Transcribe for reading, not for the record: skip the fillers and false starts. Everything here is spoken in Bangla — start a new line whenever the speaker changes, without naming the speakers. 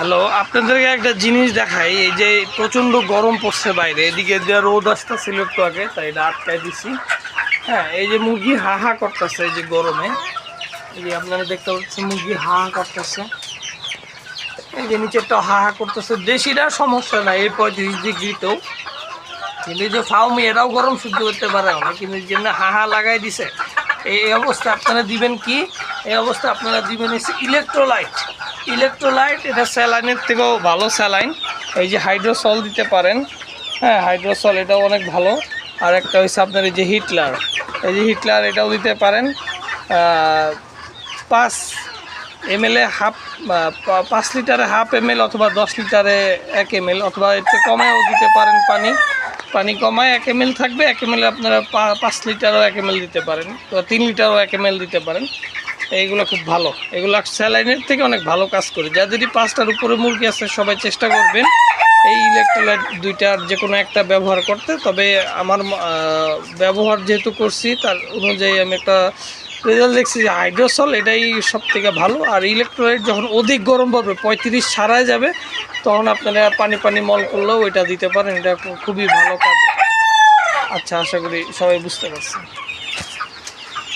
হ্যালো, আপনাদেরকে একটা জিনিস দেখাই। এই যে প্রচণ্ড গরম পড়ছে বাইরে, এদিকে যে রোদ আসতেছিল একটু আগে, তাই এটা আটকায় দিছি। হ্যাঁ, এই যে মুরগি হা হা করতেছে এই যে গরমে। এই যে আপনারা দেখতে পাচ্ছেন মুরগি হা হা করতেছে, এই যে নিচেরটা হা হা করতেছে। দেশিরা সমস্যা নাই এই 35 ডিগ্রিতেও, কিন্তু এই যে ফাউমি এরাও গরম সহ্য করতে পারে না, কিন্তু যে হা হা লাগাই দিছে। এই অবস্থা আপনারা দিবেন কি? এই অবস্থা আপনারা দিবেন হচ্ছে ইলেকট্রোলাইট। এটা স্যালাইনের থেকেও ভালো স্যালাইন। এই যে হাইড্রোসল দিতে পারেন। হ্যাঁ, হাইড্রোসল এটাও অনেক ভালো। আর একটা হচ্ছে আপনার এই যে হিটলার, এটাও দিতে পারেন। 5 ml হাফ, 5 লিটারে হাফ ml অথবা 10 লিটারে 1 ml, অথবা একটু কমেও দিতে পারেন। পানি কমায় 1 ml থাকবে, 1 ml আপনারা 5 লিটারও 1 ml দিতে পারেন, তো 3 লিটারও 1 ml দিতে পারেন। এইগুলো খুব ভালো, এগুলো স্যালাইনের থেকে অনেক ভালো কাজ করে। যাদেরই 5টার উপরে মুরগি আছে সবাই চেষ্টা করবেন এই ইলেকট্রোলাইট দুইটার যে কোনো একটা ব্যবহার করতে। তবে আমার ব্যবহার যেহেতু করছি তার অনুযায়ী আমি একটা রেজাল্ট দেখছি যে হাইড্রোসল এটাই সব থেকে ভালো। আর ইলেকট্রোলাইট যখন অধিক গরম পড়বে, 35 ছাড়াই যাবে, তখন আপনারা পানি মল করলেও এটা দিতে পারেন। এটা খুবই ভালো কাজ। আচ্ছা, আশা করি সবাই বুঝতে পারছেন।